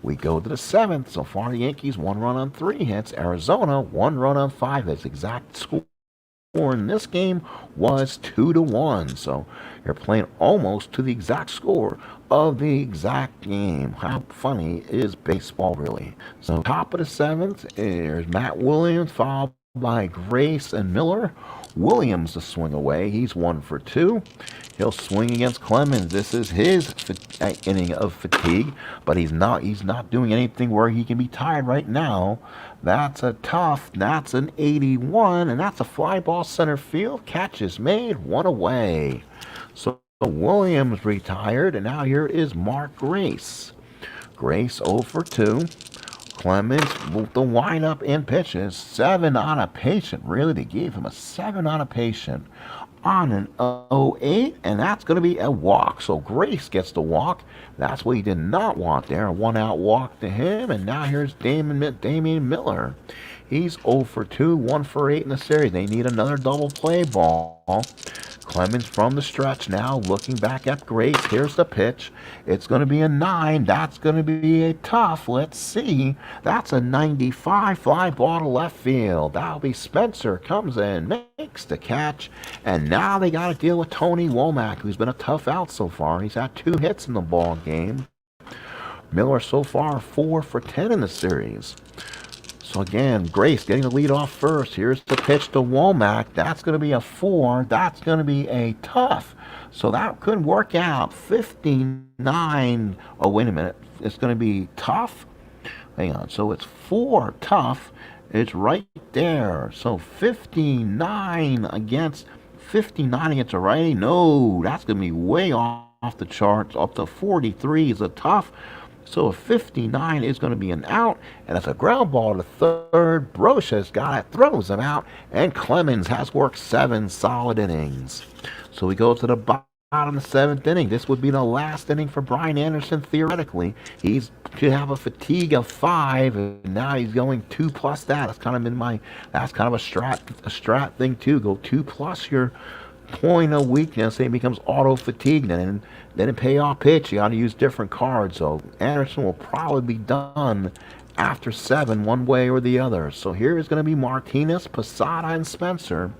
We go to the 7th. So far, the Yankees 1 run on 3 hits. Arizona 1 run on 5 hits. Exact score in this game was 2-1. So you're playing almost to the exact score of the exact game. How funny is baseball, really? So top of the 7th, there's Matt Williams, followed by Grace and Miller. Williams to swing away. He's 1 for 2. He'll swing against Clemens. This is his inning of fatigue, but he's not doing anything where he can be tired right now. That's an 81, and that's a fly ball center field. Catch is made, 1 away. So Williams retired, and now here is Mark Grace. Grace 0 for 2. Clemens, the windup in pitches, 7 on a patient. Really, they gave him a 7 on a patient on an 0-8, and that's going to be a walk. So Grace gets the walk. That's what he did not want there. A 1-out walk to him, and now here's Damian Miller. He's 0 for 2, 1 for 8 in the series. They need another double play ball. Clemens from the stretch now, looking back at Grace. Here's the pitch. It's going to be a 9. That's going to be a tough. Let's see. That's a 95 fly ball to left field. That'll be Spencer. Comes in, makes the catch. And now they got to deal with Tony Womack, who's been a tough out so far. He's had 2 hits in the ball game. Miller so far 4 for 10 in the series. So again, Grace getting the lead off first. Here's the pitch to Womack. That's going to be a 4. That's going to be a tough. So that could work out. 59. Oh, wait a minute. It's going to be tough. Hang on. So it's 4 tough. It's right there. So 59 against a righty. No, that's going to be way off the charts. Up to 43 is a tough. So a 59 is going to be an out, and it's a ground ball to third. Brochus got it, throws him out, and Clemens has worked 7 solid innings. So we go to the bottom of the 7th inning. This would be the last inning for Brian Anderson, theoretically. He's to have a fatigue of 5, and now he's going 2+ that. That's kind of a strat thing too. Go 2+ your point of weakness, it becomes auto fatigue, and then in payoff pitch you got to use different cards. So Anderson will probably be done after 7 one way or the other. So here is going to be Martinez, Posada, and Spencer.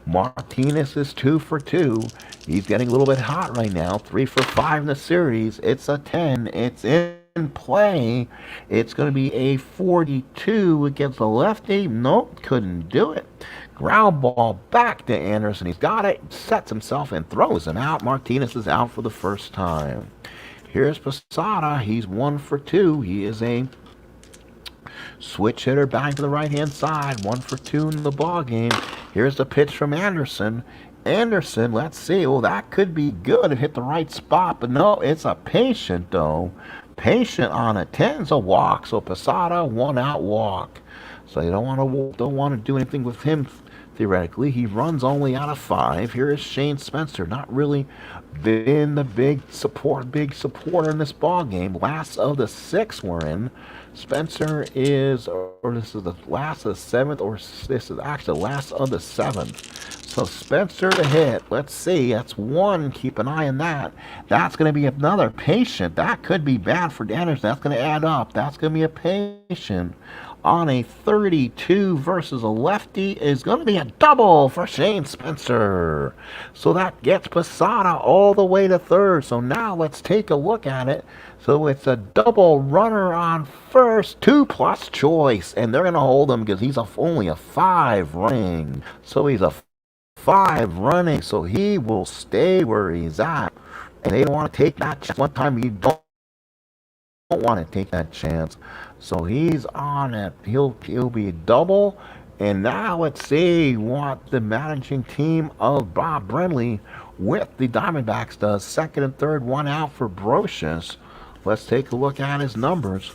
Martinez is 2 for 2. He's getting a little bit hot right now. 3 for 5 in the series. It's a 10. It's in play. It's going to be a 42 against the lefty. Nope, couldn't do it. Ground ball back to Anderson. He's got it, sets himself, and throws him out. Martinez is out for the first time. Here's Posada. He's 1 for 2. He is a switch hitter back to the right-hand side. 1 for 2 in the ball game. Here's the pitch from Anderson. Anderson, let's see. Well, that could be good if hit the right spot, but no, it's a patient, though. Patient on it. 10's a walk. So Posada, 1-out walk. So you don't want to do anything with him. Theoretically, he runs only out of 5. Here is Shane Spencer, not really been the big supporter in this ball game. Last of the 6 we're in. Spencer is, or this is the last of the 7th, or this is actually the last of the 7th. So Spencer to hit. Let's see. That's 1. Keep an eye on that. That's going to be another patient. That could be bad for Anderson. That's going to add up. That's going to be a patient. On a 32 versus a lefty is going to be a double for Shane Spencer. So that gets Posada all the way to third. So now let's take a look at it. So it's a double runner on first, 2+ choice. And they're going to hold him because he's only a 5 running. So he's a 5 running. So he will stay where he's at. And they don't want to take that chance. One time you don't want to take that chance. So he's on it. He'll be a double. And now let's see what the managing team of Bob Brenly with the Diamondbacks does. 2nd and 3rd, 1 out for Brochus. Let's take a look at his numbers.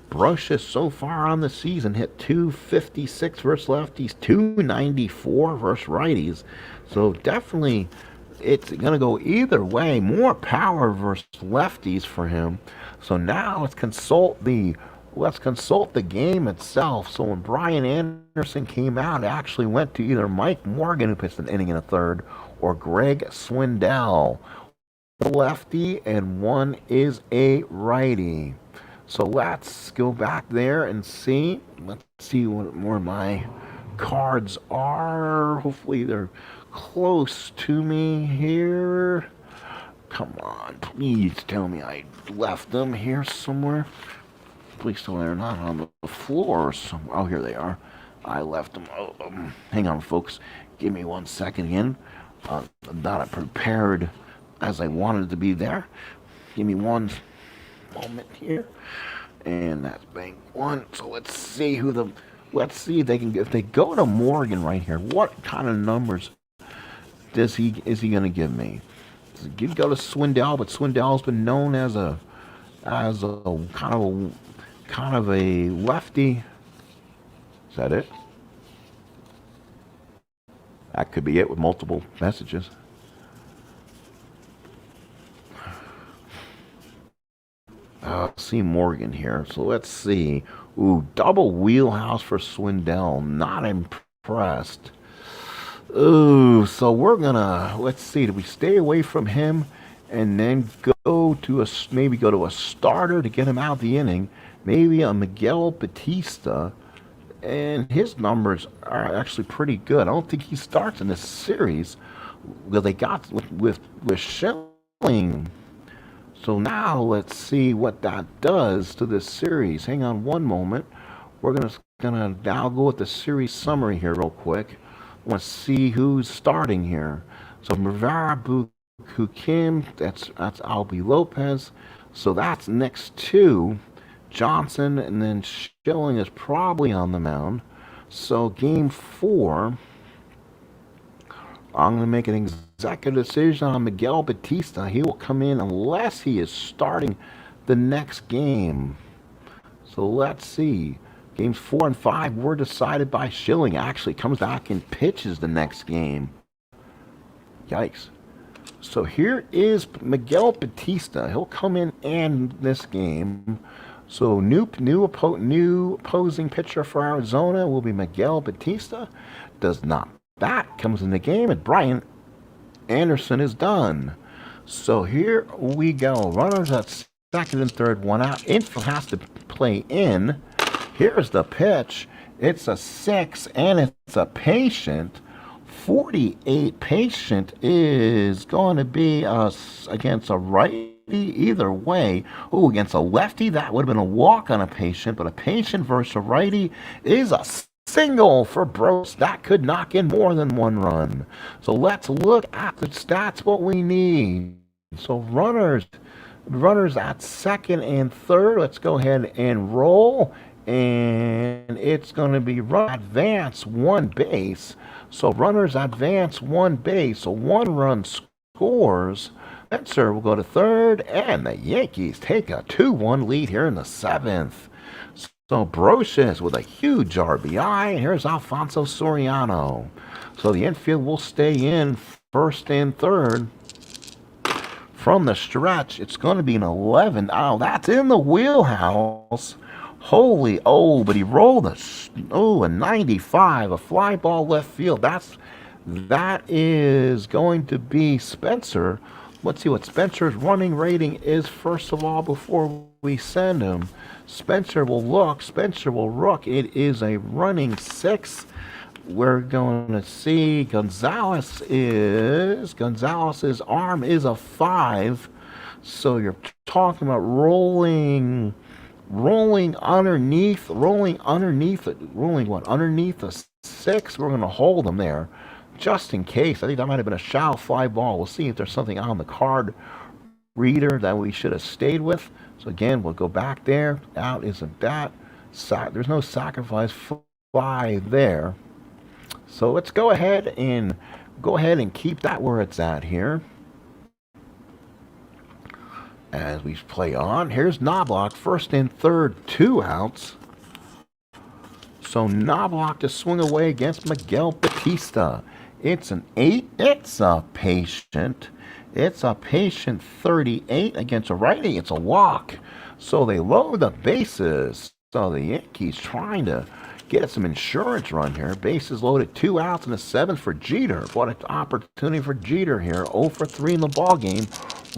Brochus so far on the season hit 256 versus lefties, 294 versus righties. So definitely it's going to go either way. More power versus lefties for him. So now let's consult the game itself. So when Brian Anderson came out, it actually went to either Mike Morgan, who pitched an inning and a third, or Greg Swindell. Lefty and 1 is a righty. So let's go back there and see. Let's see what more my cards are. Hopefully they're close to me here. Come on, please tell me I left them here somewhere. Please tell me they're not on the floor somewhere. Oh, here they are. I left them. Hang on, folks. Give me 1 second again. Not prepared as I wanted to be there. Give me one moment here. And that's bank one. So let's see if they can if they go to Morgan right here, what kind of numbers is he gonna give me? Does he go to Swindell, but Swindell's been known as a kind of a lefty. Is that it? That could be it with multiple messages. See Morgan here. So let's see. Ooh, double wheelhouse for Swindell. Not impressed. Ooh, so we're gonna, let's see. Do we stay away from him and then maybe go to a starter to get him out of the inning? Maybe a Miguel Batista. And his numbers are actually pretty good. I don't think he starts in this series. Well, they got with Schilling. So now let's see what that does to this series. Hang on one moment. We're gonna now go with the series summary here real quick. I want to see who's starting here. So Rivera, Buku Kim, that's Albi Lopez. So that's next to Johnson, and then Schilling is probably on the mound. So game 4, I'm going to make an executive decision on Miguel Batista. He will come in unless he is starting the next game. So let's see. Games 4 and 5 were decided by Schilling. Actually comes back and pitches the next game. Yikes. So here is Miguel Batista. He'll come in and this game. So new opposing pitcher for Arizona will be Miguel Batista. Does not bat, comes in the game, and Brian Anderson is done. So here we go. Runners at second and third, one out. Infield has to play in. Here's the pitch. It's a 6, and it's a patient. 48 patient is going to be against a righty either way. Oh, against a lefty, that would have been a walk on a patient, but a patient versus a righty is a single for Bros. That could knock in more than one run. So let's look at the stats, what we need. So runners at second and third. Let's go ahead and roll. And it's going to be run advance one base. So runners advance one base. So one run scores. Spencer will go to third, and the Yankees take a 2-1 lead here in the 7th. So Brocious with a huge RBI, and here's Alfonso Soriano. So the infield will stay in first and third. From the stretch, it's going to be an 11. Oh, that's in the wheelhouse. Holy, but he rolled a 95, a fly ball left field. That is going to be Spencer. Let's see what Spencer's running rating is first of all before we send him. Spencer will look. It is a running 6. We're going to see Gonzalez's arm is a 5. So you're talking about rolling underneath a 6. We're going to hold him there just in case. I think that might have been a shallow fly ball. We'll see if there's something on the card reader that we should have stayed with. So again, we'll go back there. Out isn't that. There's no sacrifice fly there. So let's go ahead and keep that where it's at here. As we play on, here's Knobloch, first and third, 2 outs. So Knobloch to swing away against Miguel Batista. It's an 8. It's a patient. 38 against a righty. It's a walk. So they load the bases. So the Yankees trying to get some insurance run here. Bases loaded, 2 outs in the 7th for Jeter. What an opportunity for Jeter here. 0 for 3 in the ball game.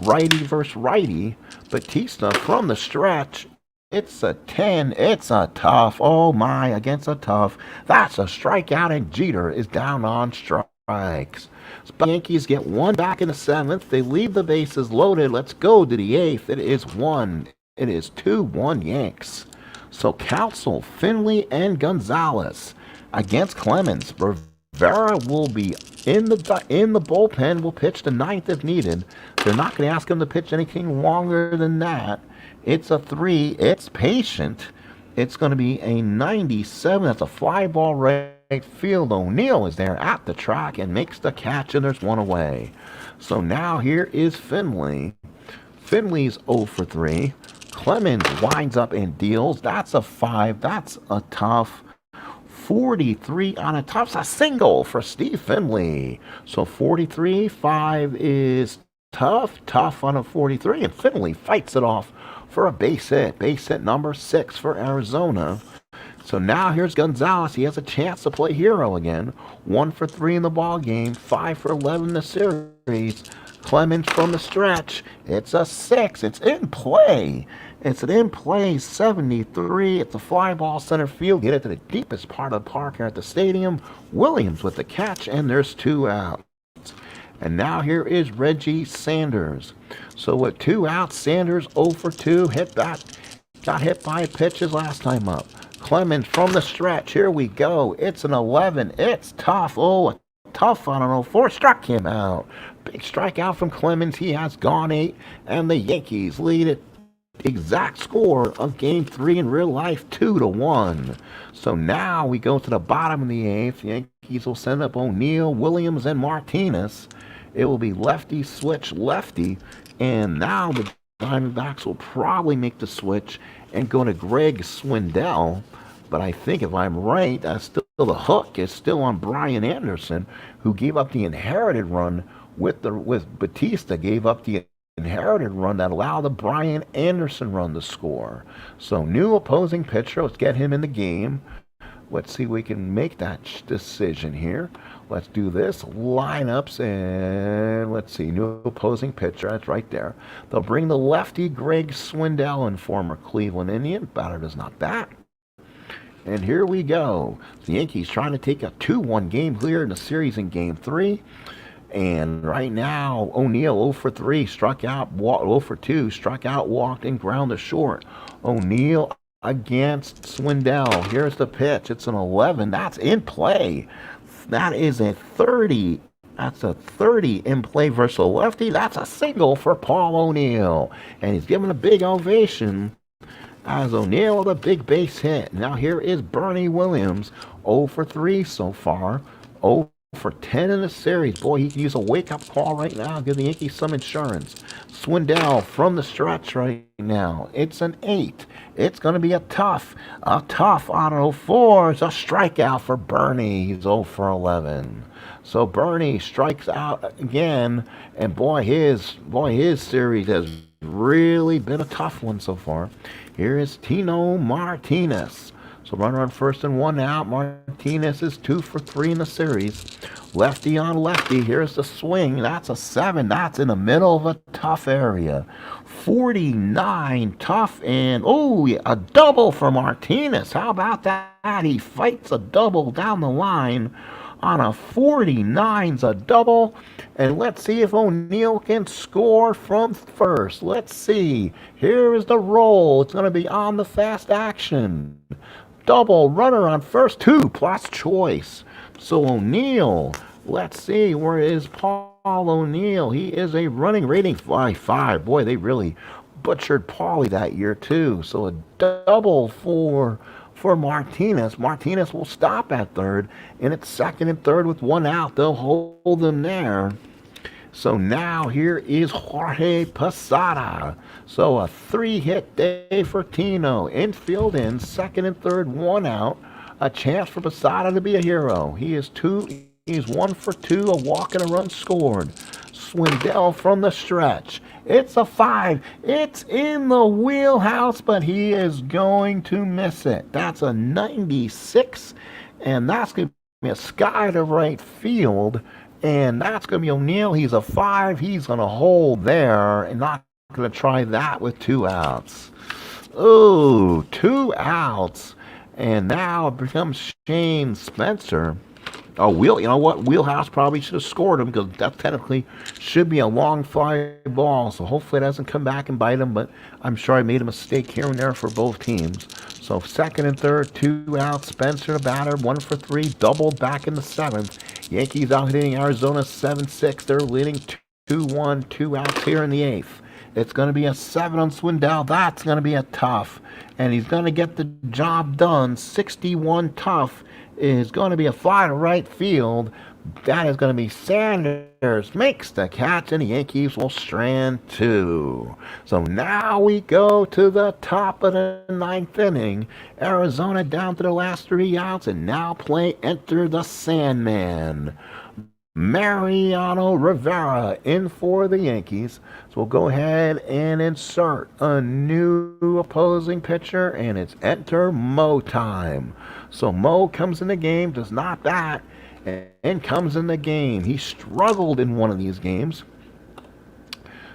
Righty versus righty. Batista from the stretch. It's a 10. It's a tough. Oh my, against a tough. That's a strikeout, and Jeter is down on strikes. So Yankees get 1 back in the 7th. They leave the bases loaded. Let's go to the 8th. It is 2-1 Yanks. So Council, Finley, and Gonzalez against Clemens. Vera will be in the bullpen, will pitch the ninth if needed. They're not going to ask him to pitch anything longer than that. It's a 3. It's patient. It's going to be a 97. That's a fly ball right field. O'Neill is there at the track and makes the catch, and there's one away. So now here is Finley. Finley's 0 for 3. Clemens winds up and deals. That's a 5. That's a tough. 43 on a tough. A single for Steve Finley. So 43, 5 is tough. Tough on a 43. And Finley fights it off for a base hit. Base hit number 6 for Arizona. So now here's Gonzalez. He has a chance to play hero again. 1 for 3 in the ball game. 5 for 11 in the series. Clemens from the stretch. It's a 6. It's in play. It's an in-play 73. It's a fly ball center field. Get it to the deepest part of the park here at the stadium. Williams with the catch, and there's 2 outs. And now here is Reggie Sanders. So with 2 outs, Sanders 0 for 2. Got hit by pitches last time up. Clemens from the stretch. Here we go. It's an 11. It's tough. Oh, a tough on an 0-4. Struck him out. Big strikeout from Clemens. He has gone 8. And the Yankees lead it. Exact score of Game 3 in real life, 2-1. So now we go to the bottom of the 8th. The Yankees will send up O'Neill, Williams, and Martinez. It will be lefty switch lefty. And now the Diamondbacks will probably make the switch and go to Greg Swindell. But I think if I'm right, still the hook is still on Brian Anderson, who gave up the inherited run with Batista, gave up the inherited run that allowed the Brian Anderson run to score. So new opposing pitcher. Let's get him in the game. Let's see if we can make that decision here. Let's do this. Lineups, and let's see. New opposing pitcher. That's right there. They'll bring the lefty Greg Swindell in, former Cleveland Indian. Batter does not bat. And here we go. The Yankees trying to take a 2-1 game here in the series in Game 3. And right now, O'Neill 0 for 3, struck out, 0 for 2, struck out, walked, and grounded short. O'Neill against Swindell. Here's the pitch. It's an 11. That's in play. That is a 30. That's a 30 in play versus a lefty. That's a single for Paul O'Neill. And he's given a big ovation as O'Neill with a big base hit. Now here is Bernie Williams. 0 for 3 so far. 0 for 10 in the series. Boy, he can use a wake-up call right now. Give the Yankees some insurance. Swindell from the stretch right now. It's an 8. It's going to be a tough on 0-4. It's a strikeout for Bernie. He's 0 for 11. So Bernie strikes out again, and boy, his series has really been a tough one so far. Here is Tino Martinez. So runner on first and 1 out. Martinez is 2 for 3 in the series. Lefty on lefty. Here's the swing. That's a 7. That's in the middle of a tough area. 49 tough, and a double for Martinez. How about that? He fights a double down the line on a 49's a double. And let's see if O'Neill can score from first. Let's see. Here is the roll. It's going to be on the fast action. Double, runner on first, 2 plus choice. So O'Neill, let's see, where is Paul O'Neill? He is a running rating 5. Boy, they really butchered Paulie that year too. So a double for Martinez. Martinez will stop at third, and it's second and third with 1 out. They'll hold them there. So now here is Jorge Posada. So a 3-hit day for Tino. Infield in, second and third, 1 out. A chance for Posada to be a hero. He's 1 for 2, a walk and a run scored. Swindell from the stretch. It's a 5. It's in the wheelhouse, but he is going to miss it. That's a 96, and that's going to be a sky to right field. And that's going to be O'Neill. He's a 5. He's going to hold there and not going to try that with 2 outs. 2 outs. And now it becomes Shane Spencer. You know what? Wheelhouse probably should have scored him because that technically should be a long fly ball. So hopefully it doesn't come back and bite him. But I'm sure I made a mistake here and there for both teams. So second and third, 2 outs. Spencer the batter, 1 for 3, doubled back in the 7th. Yankees out hitting Arizona 7-6. They're leading 2-1, 2 outs here in the eighth. It's going to be a 7 on Swindell. That's going to be a tough. And he's going to get the job done. 61 tough is going to be a fly to right field. That is going to be Sanders. Makes the catch, and the Yankees will strand 2. So now we go to the top of the ninth inning. Arizona down to the last 3 outs, and now enter the Sandman. Mariano Rivera in for the Yankees. So we'll go ahead and insert a new opposing pitcher, and it's enter Mo time. So Mo comes in the game, does not bat, and comes in the game. He struggled in one of these games.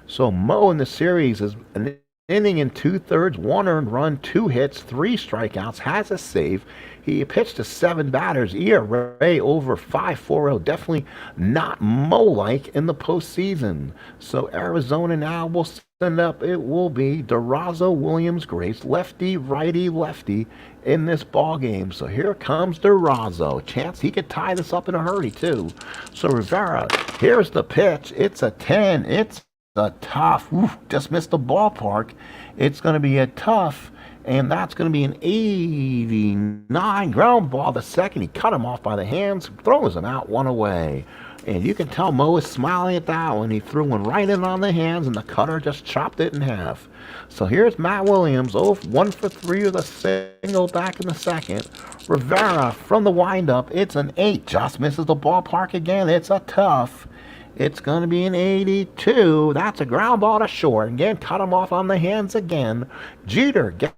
So Mo in the series is an inning and 2/3, 1 earned run, 2 hits, 3 strikeouts, has a save. He pitched to 7 batters, ERA over 5.40. Definitely not Mo-like in the postseason. So Arizona now will send up, it will be Durazo, Williams, Grace, lefty, righty, lefty in this ball game. So here comes Durazo. Chance he could tie this up in a hurry too. So Rivera, here's the pitch. It's a 10. It's a tough. Oof, just missed the ballpark. It's going to be a tough. And that's going to be an 89 ground ball. The second, he cut him off by the hands, throws him out, 1 away. And you can tell Mo is smiling at that one. He threw one right in on the hands, and the cutter just chopped it in half. So here's Matt Williams, 1 for 3 with a single back in the second. Rivera from the windup, it's an 8. Just misses the ballpark again. It's a tough. It's going to be an 82. That's a ground ball to short. Again, cut him off on the hands again. Jeter gets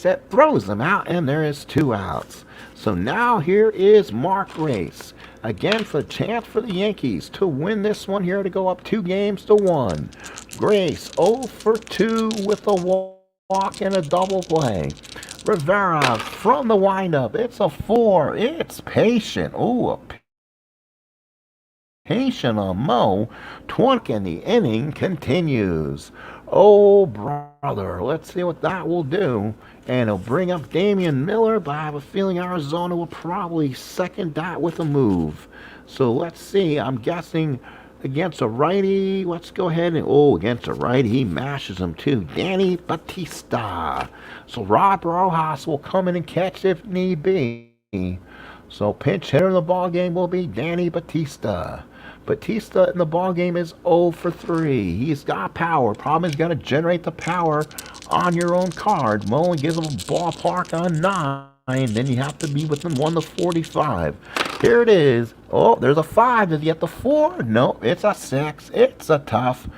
it, throws them out, and there is 2 outs. So now here is Mark Grace. Again, for the chance for the Yankees to win this one here, to go up 2-1. Grace 0 for 2 with a walk and a double play. Rivera from the windup. It's a 4. It's patient. Oh, a patient on Mo. 20 in the inning continues. Oh, brother. Let's see what that will do. And it'll bring up Damian Miller, but I have a feeling Arizona will probably second that with a move. So let's see. I'm guessing against a righty. Let's go ahead and, against a righty, he mashes him too. Danny Batista. So Rob Rojas will come in and catch if need be. So pinch hitter in the ball game will be Danny Batista. Batista in the ball game is 0 for 3. He's got power. Problem is, got to generate the power on your own card. Mo only gives him a ballpark on 9. Then you have to be within 1 to 45. Here it is. Oh, there's a 5. Does he get the 4? No, it's a 6. It's a tough.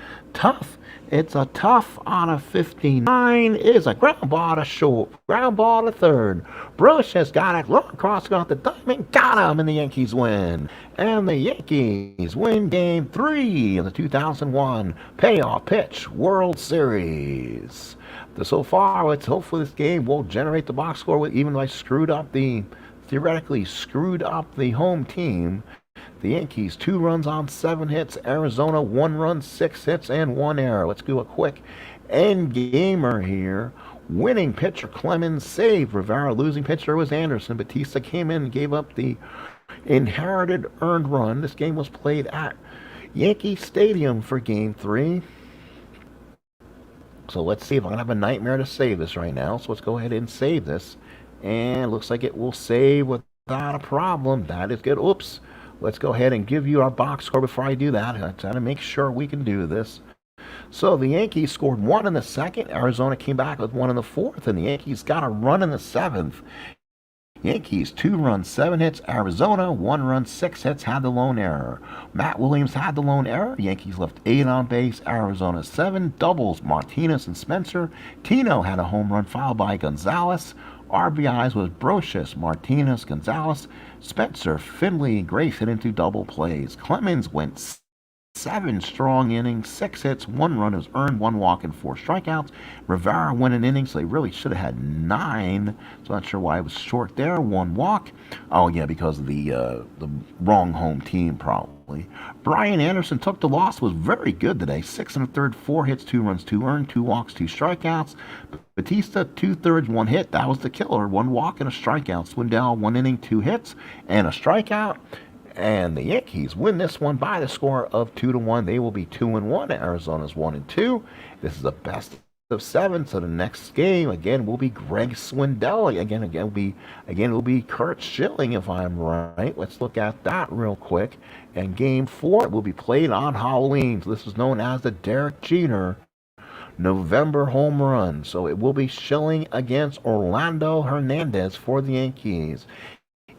It's a tough on a 59. Is a ground ball to short. Ground ball to third. Brush has got it. Long cross got the diamond. Got him, and the Yankees win. And the Yankees win Game 3 of the 2001 Payoff Pitch World Series. So far, hopefully this game will generate the box score, even though I theoretically screwed up the home team. The Yankees, 2 runs on 7 hits. Arizona, 1 run, 6 hits, and 1 error. Let's do a quick end gamer here. Winning pitcher Clemens saved Rivera. Losing pitcher was Anderson. Batista came in and gave up the inherited earned run. This game was played at Yankee Stadium for Game 3. So let's see if I'm going to have a nightmare to save this right now. So let's go ahead and save this. And it looks like it will save without a problem. That is good. Oops. Let's go ahead and give you our box score before I do that. I'm trying to make sure we can do this. So the Yankees scored 1 in the second. Arizona came back with 1 in the fourth. And the Yankees got a run in the 7th. Yankees, 2 runs, 7 hits. Arizona, 1 run, 6 hits, had the lone error. Matt Williams had the lone error. Yankees left 8 on base. Arizona, 7. Doubles, Martinez and Spencer. Tino had a home run, followed by Gonzalez. RBIs was Brocious, Martinez, Gonzalez, Spencer, Finley, Grace hit into double plays. Clemens went 7 strong innings, 6 hits, 1 run was earned, 1 walk, and 4 strikeouts. Rivera went an inning, so they really should have had 9. So not sure why it was short there. 1 walk. Oh yeah, because of the wrong home team probably. Brian Anderson took the loss. Was very good today. 6 1/3, 4 hits, 2 runs, 2 earned, 2 walks, 2 strikeouts. Batista 2/3, 1 hit. That was the killer. 1 walk and a strikeout. Swindell 1 inning, 2 hits and a strikeout. And the Yankees win this one by the score of 2-1. They will be 2-1. Arizona's 1-2. This is a best of 7. So the next game again will be Greg Swindell. Again will be Kurt Schilling, if I'm right. Let's look at that real quick. And game 4 will be played on Halloween. So this is known as the Derek Jeter November home run. So it will be Schilling against Orlando Hernandez for the Yankees.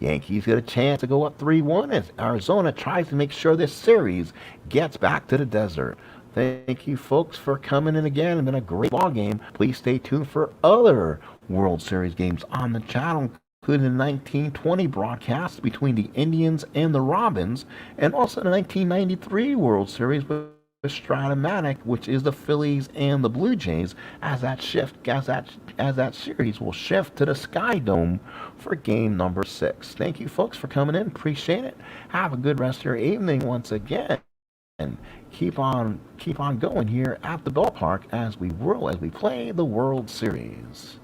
Yankees get a chance to go up 3-1 as Arizona tries to make sure this series gets back to the desert. Thank you, folks, for coming in again. It's been a great ball game. Please stay tuned for other World Series games on the channel, including the 1920 broadcast between the Indians and the Robins, and also the 1993 World Series with Stratomatic, which is the Phillies and the Blue Jays, as that series will shift to the Sky Dome for game number 6. Thank you, folks, for coming in. Appreciate it. Have a good rest of your evening once again, and keep on going here at the ballpark as we play the World Series.